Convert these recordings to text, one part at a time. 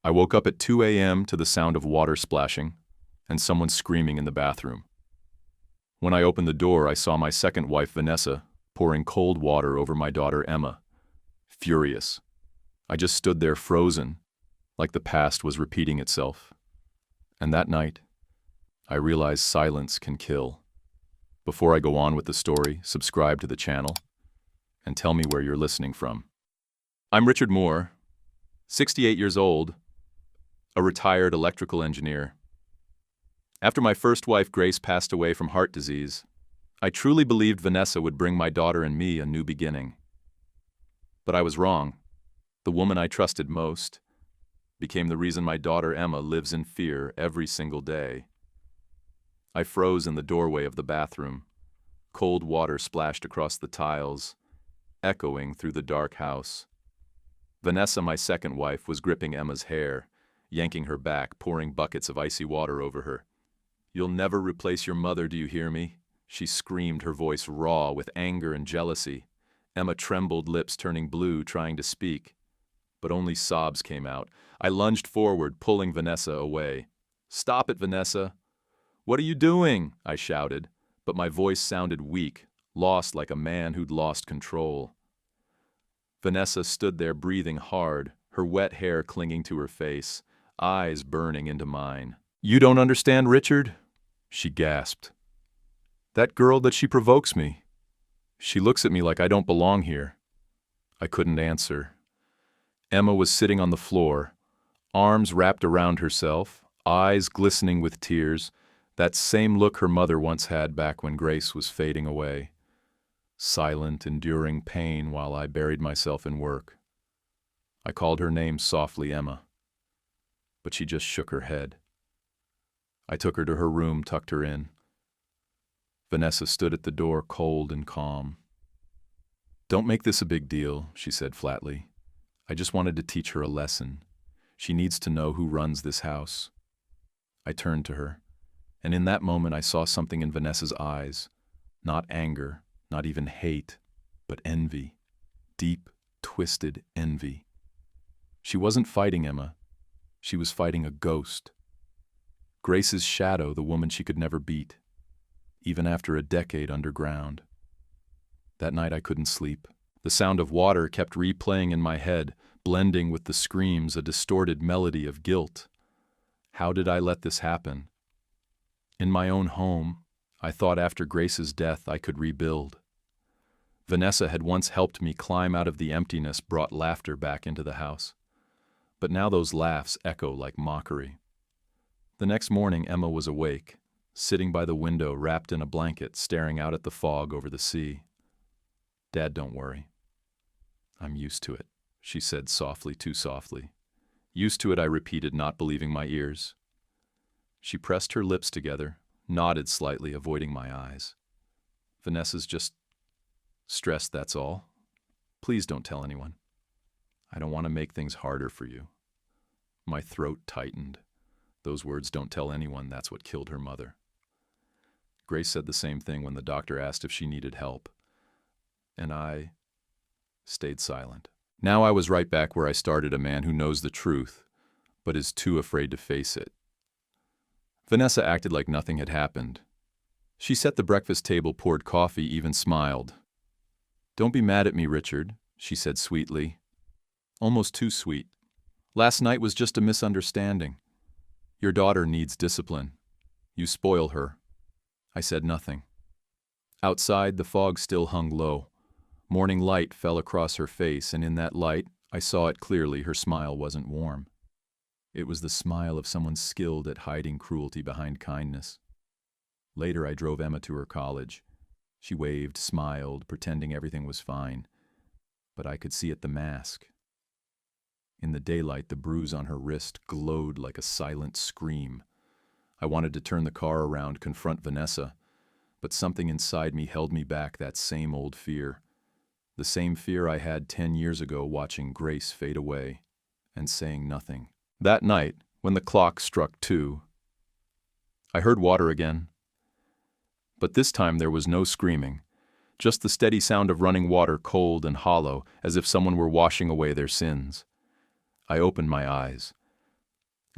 I woke up at 2 a.m. to the sound of water splashing and someone screaming in the bathroom. When I opened the door, I saw my second wife, Vanessa, pouring cold water over my daughter, Emma. Furious. I just stood there frozen, like the past was repeating itself. And that night, I realized silence can kill. Before I go on with the story, subscribe to the channel and tell me where you're listening from. I'm Richard Moore, 68 years old, a retired electrical engineer. After my first wife, Grace, passed away from heart disease, I truly believed Vanessa would bring my daughter and me a new beginning. But I was wrong. The woman I trusted most became the reason my daughter Emma lives in fear every single day. I froze in the doorway of the bathroom. Cold water splashed across the tiles, echoing through the dark house. Vanessa, my second wife, was gripping Emma's hair, yanking her back, pouring buckets of icy water over her. "You'll never replace your mother, do you hear me?" She screamed, her voice raw with anger and jealousy. Emma trembled, lips turning blue, trying to speak. But only sobs came out. I lunged forward, pulling Vanessa away. "Stop it, Vanessa!" "What are you doing?" I shouted, but my voice sounded weak, lost like a man who'd lost control. Vanessa stood there breathing hard, her wet hair clinging to her face, eyes burning into mine. "You don't understand, Richard?" she gasped. "That girl that she provokes me. She looks at me like I don't belong here." I couldn't answer. Emma was sitting on the floor, arms wrapped around herself, eyes glistening with tears, that same look her mother once had back when Grace was fading away. Silent, enduring pain while I buried myself in work. I called her name softly, Emma, but she just shook her head. I took her to her room, tucked her in. Vanessa stood at the door, cold and calm. "Don't make this a big deal," she said flatly. "I just wanted to teach her a lesson. She needs to know who runs this house." I turned to her, and in that moment I saw something in Vanessa's eyes. Not anger, not even hate, but envy. Deep, twisted envy. She wasn't fighting Emma. She was fighting a ghost. Grace's shadow, the woman she could never beat, even after a decade underground. That night I couldn't sleep. The sound of water kept replaying in my head, blending with the screams, a distorted melody of guilt. How did I let this happen? In my own home, I thought after Grace's death I could rebuild. Vanessa had once helped me climb out of the emptiness, brought laughter back into the house. But now those laughs echo like mockery. The next morning Emma was awake, sitting by the window wrapped in a blanket, staring out at the fog over the sea. "Dad, don't worry. I'm used to it," she said softly, too softly. "Used to it," I repeated, not believing my ears. She pressed her lips together, nodded slightly, avoiding my eyes. "Vanessa's just stressed, that's all. Please don't tell anyone. I don't want to make things harder for you." My throat tightened. Those words, "don't tell anyone," that's what killed her mother. Grace said the same thing when the doctor asked if she needed help. And I stayed silent. Now I was right back where I started, a man who knows the truth, but is too afraid to face it. Vanessa acted like nothing had happened. She set the breakfast table, poured coffee, even smiled. "Don't be mad at me, Richard," she said sweetly. Almost too sweet. "Last night was just a misunderstanding. Your daughter needs discipline. You spoil her." I said nothing. Outside, the fog still hung low. Morning light fell across her face, and in that light, I saw it clearly, her smile wasn't warm. It was the smile of someone skilled at hiding cruelty behind kindness. Later, I drove Emma to her college. She waved, smiled, pretending everything was fine. But I could see at the mask. In the daylight, the bruise on her wrist glowed like a silent scream. I wanted to turn the car around, confront Vanessa, but something inside me held me back, that same old fear. The same fear I had 10 years ago, watching Grace fade away and saying nothing. That night, when the clock struck 2, I heard water again. But this time there was no screaming, just the steady sound of running water, cold and hollow, as if someone were washing away their sins. I opened my eyes.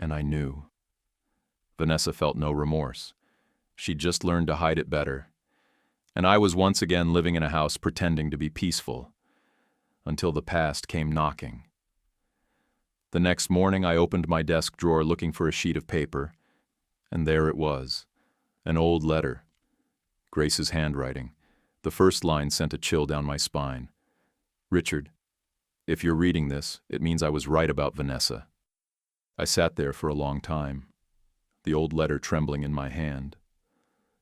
And I knew. Vanessa felt no remorse. She'd just learned to hide it better. And I was once again living in a house pretending to be peaceful, until the past came knocking. The next morning I opened my desk drawer looking for a sheet of paper, and there it was, an old letter. Grace's handwriting. The first line sent a chill down my spine. Richard, if you're reading this, it means I was right about Vanessa. I sat there for a long time, the old letter trembling in my hand.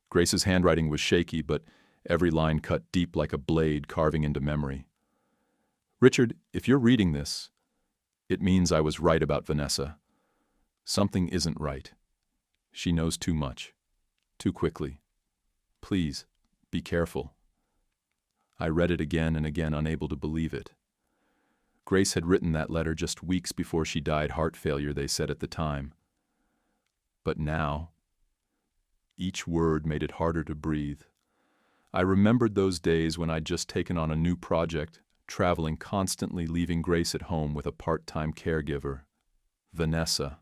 Grace's handwriting was shaky, but every line cut deep like a blade carving into memory. Richard, if you're reading this, it means I was right about Vanessa. Something isn't right. She knows too much, too quickly. Please, be careful. I read it again and again, unable to believe it. Grace had written that letter just weeks before she died, heart failure, they said at the time. But now, each word made it harder to breathe. I remembered those days when I'd just taken on a new project, traveling constantly, leaving Grace at home with a part-time caregiver, Vanessa.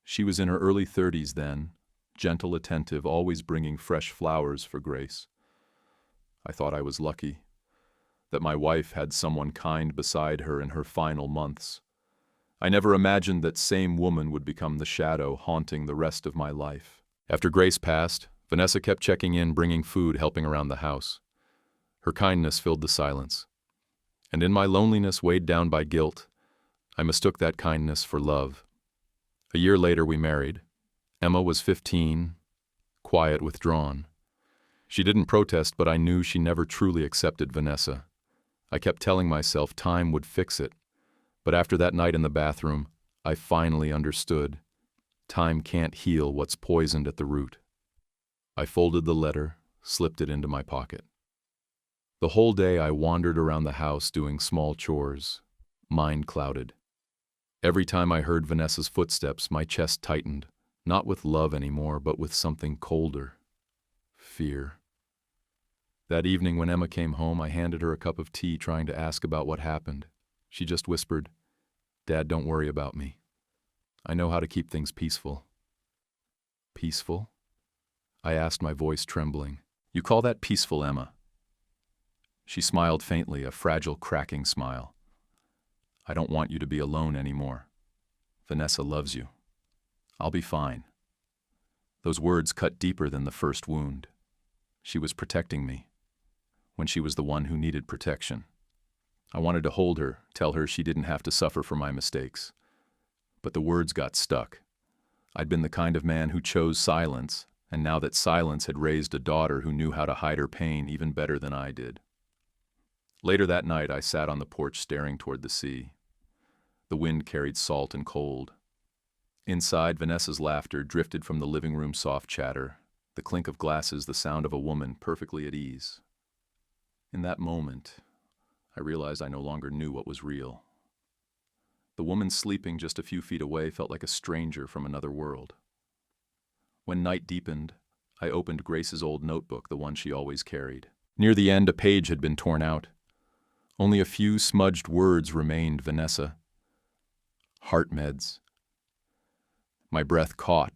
She was in her early 30s then, gentle, attentive, always bringing fresh flowers for Grace. I thought I was lucky, that my wife had someone kind beside her in her final months. I never imagined that same woman would become the shadow haunting the rest of my life. After Grace passed, Vanessa kept checking in, bringing food, helping around the house. Her kindness filled the silence. And in my loneliness, weighed down by guilt, I mistook that kindness for love. A year later, we married. Emma was 15, quiet, withdrawn. She didn't protest, but I knew she never truly accepted Vanessa. I kept telling myself time would fix it. But after that night in the bathroom, I finally understood. Time can't heal what's poisoned at the root. I folded the letter, slipped it into my pocket. The whole day I wandered around the house doing small chores, mind clouded. Every time I heard Vanessa's footsteps, my chest tightened, not with love anymore, but with something colder. Fear. That evening when Emma came home, I handed her a cup of tea, trying to ask about what happened. She just whispered, "Dad, don't worry about me. I know how to keep things peaceful." Peaceful? I asked, my voice trembling. You call that peaceful, Emma? She smiled faintly, a fragile, cracking smile. I don't want you to be alone anymore. Vanessa loves you. I'll be fine. Those words cut deeper than the first wound. She was protecting me, when she was the one who needed protection. I wanted to hold her, tell her she didn't have to suffer for my mistakes. But the words got stuck. I'd been the kind of man who chose silence, and now that silence had raised a daughter who knew how to hide her pain even better than I did. Later that night, I sat on the porch staring toward the sea. The wind carried salt and cold. Inside, Vanessa's laughter drifted from the living room soft chatter, the clink of glasses, the sound of a woman perfectly at ease. In that moment, I realized I no longer knew what was real. The woman sleeping just a few feet away felt like a stranger from another world. When night deepened, I opened Grace's old notebook, the one she always carried. Near the end, a page had been torn out. Only a few smudged words remained, Vanessa. Heart meds. My breath caught.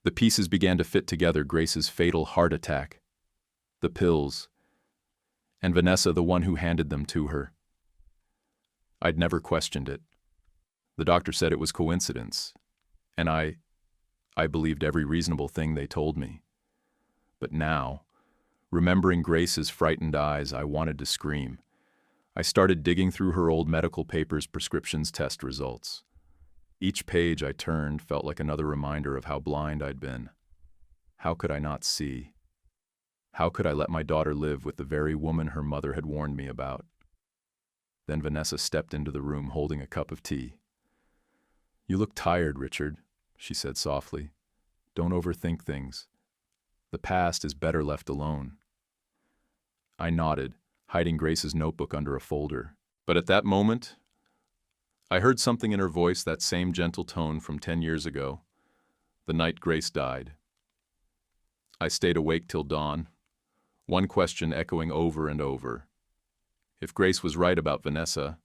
The pieces began to fit together, Grace's fatal heart attack, the pills, and Vanessa, the one who handed them to her. I'd never questioned it. The doctor said it was coincidence, and I believed every reasonable thing they told me. But now, remembering Grace's frightened eyes, I wanted to scream. I started digging through her old medical papers, prescriptions, test results. Each page I turned felt like another reminder of how blind I'd been. How could I not see? How could I let my daughter live with the very woman her mother had warned me about? Then Vanessa stepped into the room holding a cup of tea. You look tired, Richard, she said softly. Don't overthink things. The past is better left alone. I nodded, hiding Grace's notebook under a folder. But at that moment, I heard something in her voice, that same gentle tone from 10 years ago, the night Grace died. I stayed awake till dawn, one question echoing over and over. If Grace was right about Vanessa,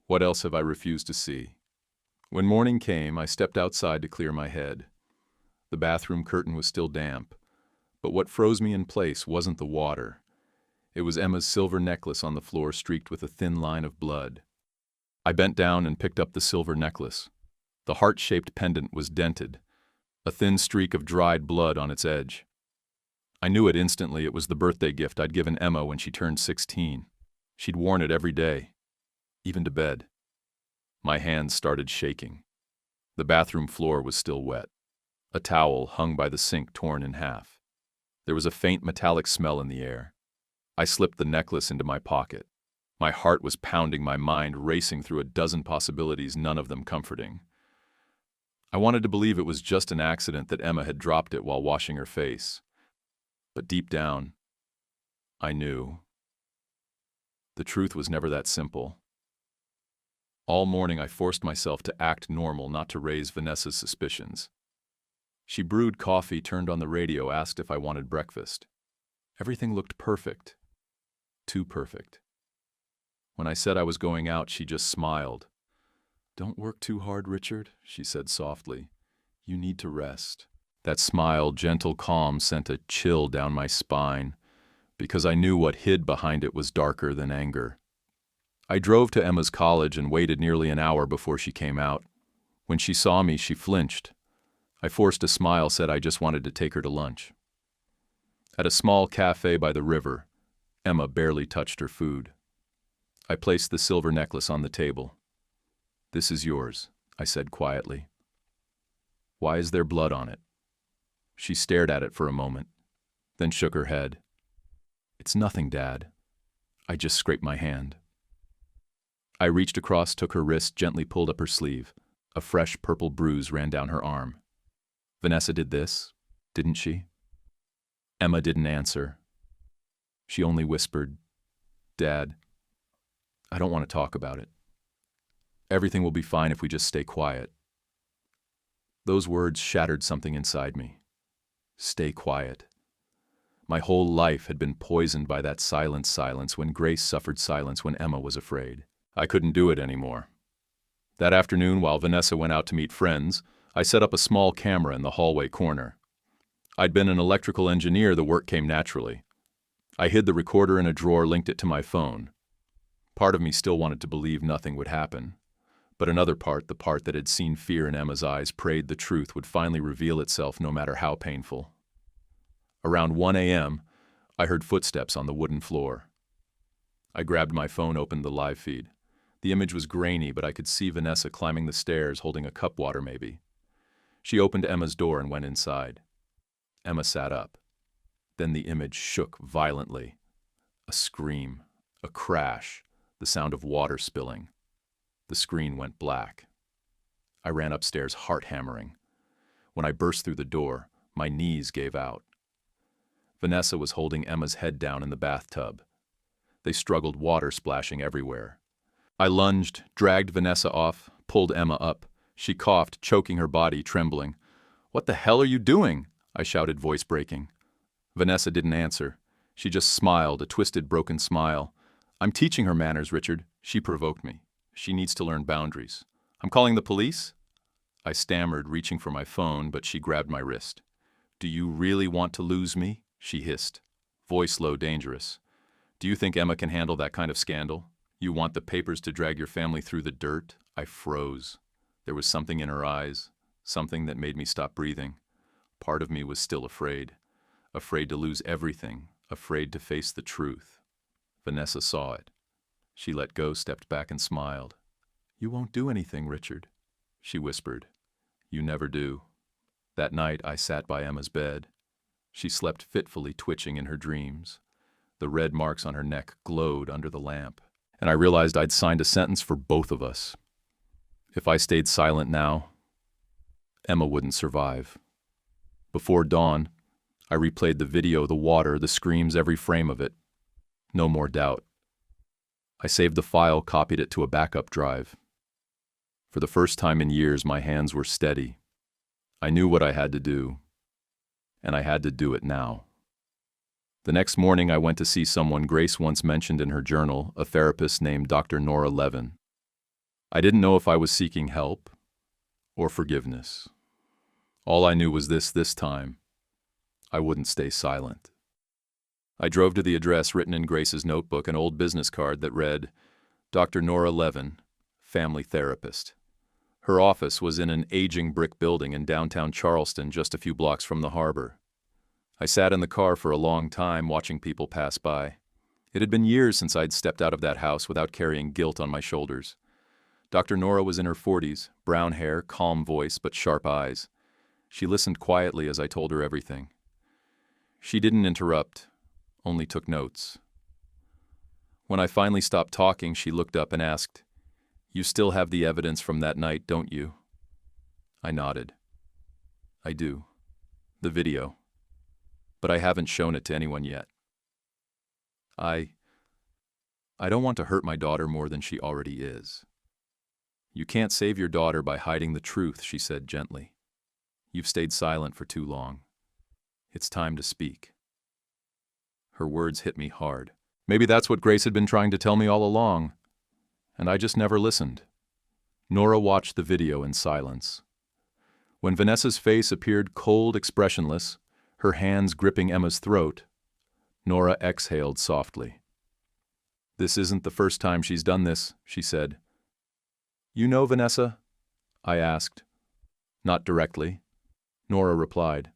what else have I refused to see? When morning came, I stepped outside to clear my head. The bathroom curtain was still damp, but what froze me in place wasn't the water. It was Emma's silver necklace on the floor, streaked with a thin line of blood. I bent down and picked up the silver necklace. The heart-shaped pendant was dented, a thin streak of dried blood on its edge. I knew it instantly. It was the birthday gift I'd given Emma when she turned 16. She'd worn it every day, even to bed. My hands started shaking. The bathroom floor was still wet. A towel hung by the sink, torn in half. There was a faint metallic smell in the air. I slipped the necklace into my pocket. My heart was pounding, my mind racing through a dozen possibilities, none of them comforting. I wanted to believe it was just an accident, that Emma had dropped it while washing her face. But deep down, I knew. The truth was never that simple. All morning I forced myself to act normal, not to raise Vanessa's suspicions. She brewed coffee, turned on the radio, asked if I wanted breakfast. Everything looked perfect. Too perfect. When I said I was going out, she just smiled. "Don't work too hard, Richard," she said softly. "You need to rest." That smile, gentle, calm, sent a chill down my spine, because I knew what hid behind it was darker than anger. I drove to Emma's college and waited nearly an hour before she came out. When she saw me, she flinched. I forced a smile, said I just wanted to take her to lunch. At a small cafe by the river, Emma barely touched her food. I placed the silver necklace on the table. "This is yours," I said quietly. "Why is there blood on it?" She stared at it for a moment, then shook her head. "It's nothing, Dad. I just scraped my hand." I reached across, took her wrist, gently pulled up her sleeve. A fresh purple bruise ran down her arm. "Vanessa did this, didn't she?" Emma didn't answer. She only whispered, "Dad, I don't want to talk about it. Everything will be fine if we just stay quiet." Those words shattered something inside me. Stay quiet. My whole life had been poisoned by that silence when Grace suffered silence when Emma was afraid. I couldn't do it anymore. That afternoon, while Vanessa went out to meet friends, I set up a small camera in the hallway corner. I'd been an electrical engineer, the work came naturally. I hid the recorder in a drawer, linked it to my phone. Part of me still wanted to believe nothing would happen, but another part, the part that had seen fear in Emma's eyes, prayed the truth would finally reveal itself, no matter how painful. Around 1 a.m., I heard footsteps on the wooden floor. I grabbed my phone, opened the live feed. The image was grainy, but I could see Vanessa climbing the stairs, holding a cup water maybe. She opened Emma's door and went inside. Emma sat up. Then the image shook violently. A scream, a crash, the sound of water spilling. The screen went black. I ran upstairs, heart hammering. When I burst through the door, my knees gave out. Vanessa was holding Emma's head down in the bathtub. They struggled, water splashing everywhere. I lunged, dragged Vanessa off, pulled Emma up. She coughed, choking her body, trembling. "What the hell are you doing?" I shouted, voice breaking. Vanessa didn't answer. She just smiled, a twisted, broken smile. "I'm teaching her manners, Richard." She provoked me. "She needs to learn boundaries." "I'm calling the police?" I stammered, reaching for my phone, but she grabbed my wrist. "Do you really want to lose me?" she hissed. Voice low, dangerous. "Do you think Emma can handle that kind of scandal? You want the papers to drag your family through the dirt?" I froze. There was something in her eyes, something that made me stop breathing. Part of me was still afraid. Afraid to lose everything, afraid to face the truth. Vanessa saw it. She let go, stepped back and smiled. "You won't do anything, Richard," she whispered. "You never do." That night I sat by Emma's bed. She slept fitfully, twitching in her dreams. The red marks on her neck glowed under the lamp, and I realized I'd signed a sentence for both of us. If I stayed silent now, Emma wouldn't survive. Before dawn, I replayed the video, the water, the screams, every frame of it. No more doubt. I saved the file, copied it to a backup drive. For the first time in years, my hands were steady. I knew what I had to do, and I had to do it now. The next morning, I went to see someone Grace once mentioned in her journal, a therapist named Dr. Nora Levin. I didn't know if I was seeking help, or forgiveness. All I knew was this time, I wouldn't stay silent. I drove to the address written in Grace's notebook, an old business card that read, Dr. Nora Levin, family therapist. Her office was in an aging brick building in downtown Charleston, just a few blocks from the harbor. I sat in the car for a long time, watching people pass by. It had been years since I'd stepped out of that house without carrying guilt on my shoulders. Dr. Nora was in her 40s, brown hair, calm voice, but sharp eyes. She listened quietly as I told her everything. She didn't interrupt, only took notes. When I finally stopped talking, she looked up and asked, "You still have the evidence from that night, don't you?" I nodded. "I do. The video. But I haven't shown it to anyone yet. I don't want to hurt my daughter more than she already is." "You can't save your daughter by hiding the truth," she said gently. "You've stayed silent for too long. It's time to speak." Her words hit me hard. Maybe that's what Grace had been trying to tell me all along, and I just never listened. Nora watched the video in silence. When Vanessa's face appeared cold, expressionless, her hands gripping Emma's throat, Nora exhaled softly. "This isn't the first time she's done this," she said. "You know Vanessa?" I asked. "Not directly," Nora replied.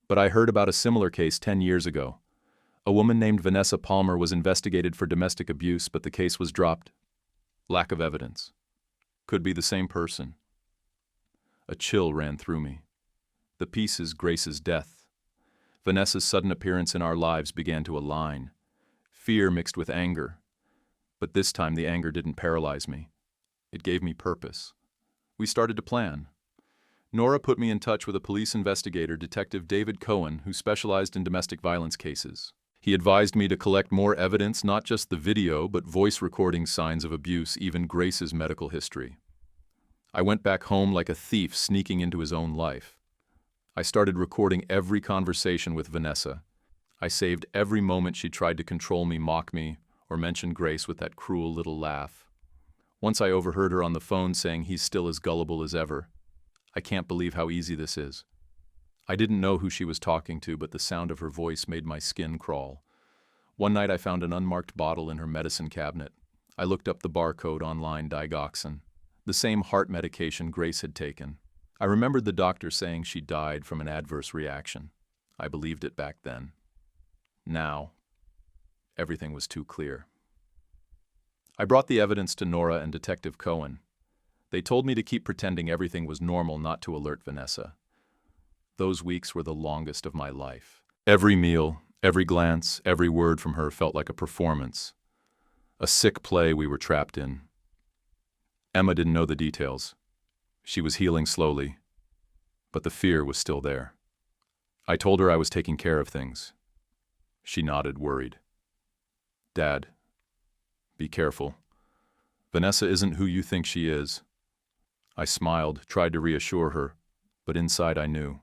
"But I heard about a similar case 10 years ago. A woman named Vanessa Palmer was investigated for domestic abuse, but the case was dropped. Lack of evidence. Could be the same person." A chill ran through me. The pieces, Grace's death. Vanessa's sudden appearance in our lives began to align. Fear mixed with anger. But this time the anger didn't paralyze me. It gave me purpose. We started to plan. Nora put me in touch with a police investigator, Detective David Cohen, who specialized in domestic violence cases. He advised me to collect more evidence, not just the video, but voice recording signs of abuse, even Grace's medical history. I went back home like a thief sneaking into his own life. I started recording every conversation with Vanessa. I saved every moment she tried to control me, mock me, or mention Grace with that cruel little laugh. Once I overheard her on the phone saying he's still as gullible as ever. I can't believe how easy this is. I didn't know who she was talking to, but the sound of her voice made my skin crawl. One night I found an unmarked bottle in her medicine cabinet. I looked up the barcode online, digoxin, the same heart medication Grace had taken. I remembered the doctor saying she died from an adverse reaction. I believed it back then. Now, everything was too clear. I brought the evidence to Nora and Detective Cohen. They told me to keep pretending everything was normal, not to alert Vanessa. Those weeks were the longest of my life. Every meal, every glance, every word from her felt like a performance. A sick play we were trapped in. Emma didn't know the details. She was healing slowly, but the fear was still there. I told her I was taking care of things. She nodded, worried. "Dad, be careful. Vanessa isn't who you think she is." I smiled, tried to reassure her, but inside I knew.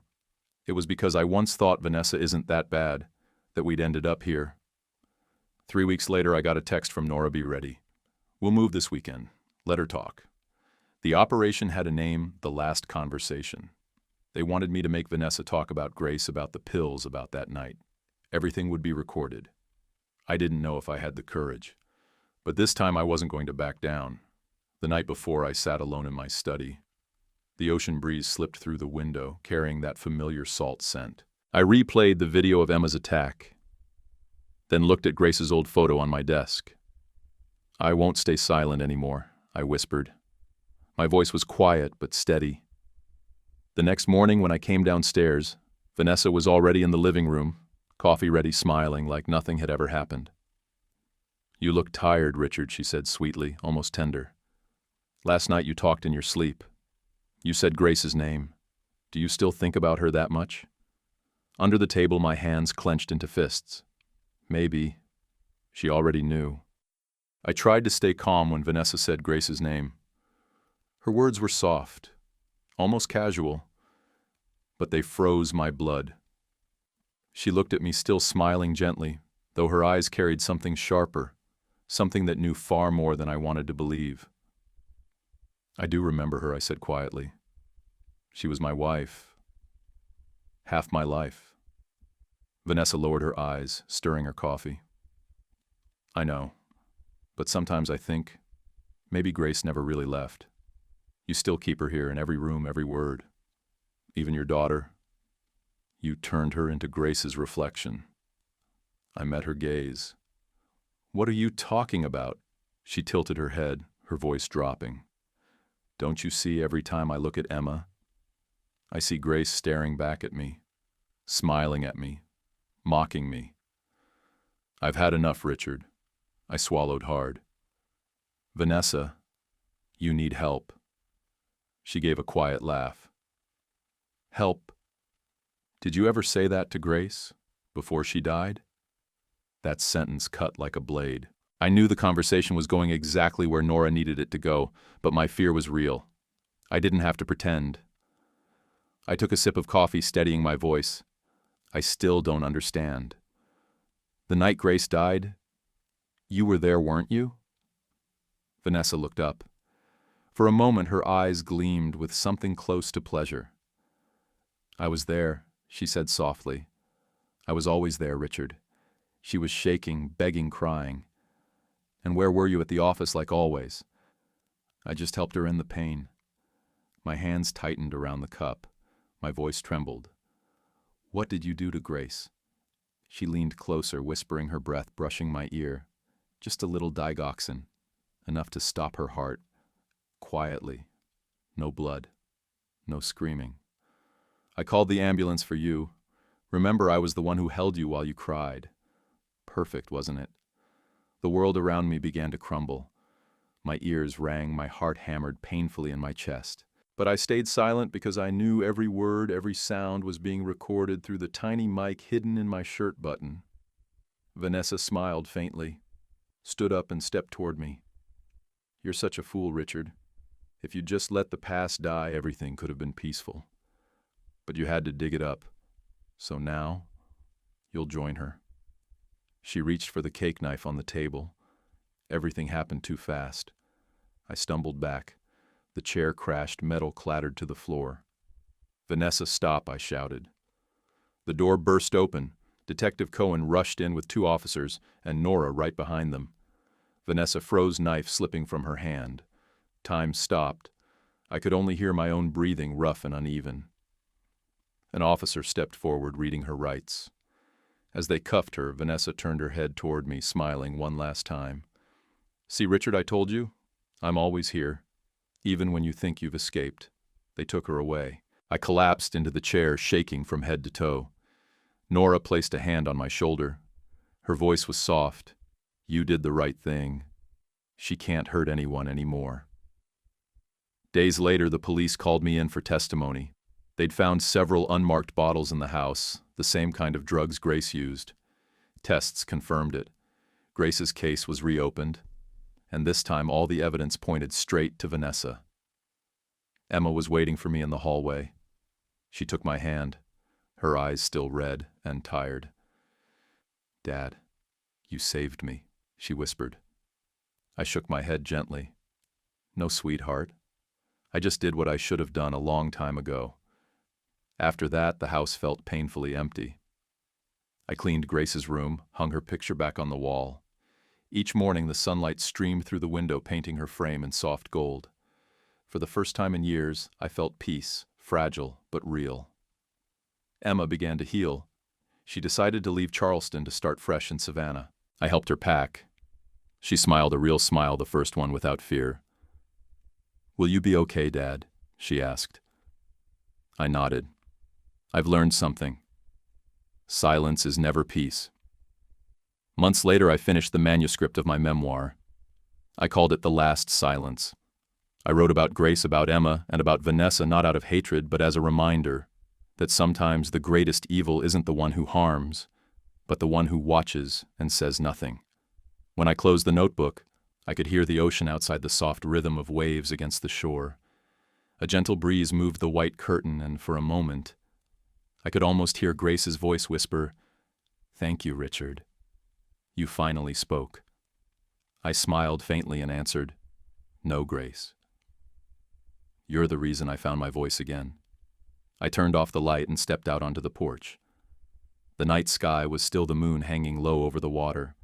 It was because I once thought Vanessa isn't that bad that we'd ended up here. 3 weeks later, I got a text from Nora, "Be ready. We'll move this weekend. Let her talk." The operation had a name, The Last Conversation. They wanted me to make Vanessa talk about Grace, about the pills, about that night. Everything would be recorded. I didn't know if I had the courage. But this time I wasn't going to back down. The night before, I sat alone in my study. The ocean breeze slipped through the window, carrying that familiar salt scent. I replayed the video of Emma's attack, then looked at Grace's old photo on my desk. "I won't stay silent anymore," I whispered. My voice was quiet but steady. The next morning when I came downstairs, Vanessa was already in the living room, coffee ready, smiling like nothing had ever happened. "You look tired, Richard," she said sweetly, almost tender. "Last night you talked in your sleep. You said Grace's name. Do you still think about her that much?" Under the table, my hands clenched into fists. Maybe. She already knew. I tried to stay calm when Vanessa said Grace's name. Her words were soft, almost casual, but they froze my blood. She looked at me, still smiling gently, though her eyes carried something sharper, something that knew far more than I wanted to believe. "I do remember her," I said quietly. She was my wife. Half my life. Vanessa lowered her eyes, stirring her coffee. I know, but sometimes I think maybe Grace never really left. You still keep her here in every room, every word. Even your daughter. You turned her into Grace's reflection. I met her gaze. What are you talking about? She tilted her head, her voice dropping. Don't you see every time I look at Emma? I see Grace staring back at me, smiling at me, mocking me. I've had enough, Richard. I swallowed hard. Vanessa, you need help. She gave a quiet laugh. Help? Did you ever say that to Grace, before she died? That sentence cut like a blade. I knew the conversation was going exactly where Nora needed it to go, but my fear was real. I didn't have to pretend. I took a sip of coffee, steadying my voice. I still don't understand. The night Grace died, you were there, weren't you? Vanessa looked up. For a moment, her eyes gleamed with something close to pleasure. I was there, she said softly. I was always there, Richard. She was shaking, begging, crying. And where were you at the office like always? I just helped her end the pain. My hands tightened around the cup. My voice trembled. What did you do to Grace? She leaned closer, whispering, her breath brushing my ear. Just a little digoxin, enough to stop her heart. Quietly. No blood. No screaming. I called the ambulance for you. Remember, I was the one who held you while you cried. Perfect, wasn't it? The world around me began to crumble. My ears rang, my heart hammered painfully in my chest. But I stayed silent because I knew every word, every sound was being recorded through the tiny mic hidden in my shirt button. Vanessa smiled faintly, stood up and stepped toward me. You're such a fool, Richard. If you'd just let the past die, everything could have been peaceful. But you had to dig it up. So now, you'll join her. She reached for the cake knife on the table. Everything happened too fast. I stumbled back. The chair crashed, metal clattered to the floor. Vanessa, stop, I shouted. The door burst open. Detective Cohen rushed in with 2 officers, and Nora right behind them. Vanessa froze, knife slipping from her hand. Time stopped. I could only hear my own breathing, rough and uneven. An officer stepped forward, reading her rights. As they cuffed her, Vanessa turned her head toward me, smiling one last time. See, Richard, I told you? I'm always here. Even when you think you've escaped. They took her away. I collapsed into the chair, shaking from head to toe. Nora placed a hand on my shoulder. Her voice was soft. You did the right thing. She can't hurt anyone anymore. Days later, the police called me in for testimony. They'd found several unmarked bottles in the house, the same kind of drugs Grace used. Tests confirmed it. Grace's case was reopened, and this time all the evidence pointed straight to Vanessa. Emma was waiting for me in the hallway. She took my hand, her eyes still red and tired. Dad, you saved me, she whispered. I shook my head gently. No, sweetheart. I just did what I should have done a long time ago. After that, the house felt painfully empty. I cleaned Grace's room, hung her picture back on the wall. Each morning, the sunlight streamed through the window, painting her frame in soft gold. For the first time in years, I felt peace, fragile but real. Emma began to heal. She decided to leave Charleston to start fresh in Savannah. I helped her pack. She smiled a real smile, the first one without fear. Will you be okay, Dad? She asked. I nodded. I've learned something. Silence is never peace. Months later, I finished the manuscript of my memoir. I called it The Last Silence. I wrote about Grace, about Emma, and about Vanessa, not out of hatred, but as a reminder that sometimes the greatest evil isn't the one who harms, but the one who watches and says nothing. When I closed the notebook, I could hear the ocean outside, the soft rhythm of waves against the shore. A gentle breeze moved the white curtain, and for a moment, I could almost hear Grace's voice whisper, "Thank you, Richard. You finally spoke." I smiled faintly and answered, "No, Grace. You're the reason I found my voice again." I turned off the light and stepped out onto the porch. The night sky was still the moon hanging low over the water.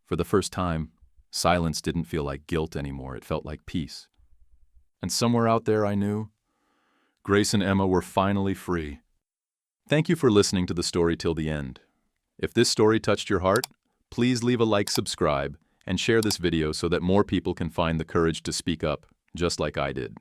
For the first time, silence didn't feel like guilt anymore, it felt like peace. And somewhere out there I knew, Grace and Emma were finally free. Thank you for listening to the story till the end. If this story touched your heart, please leave a like, subscribe, and share this video so that more people can find the courage to speak up, just like I did.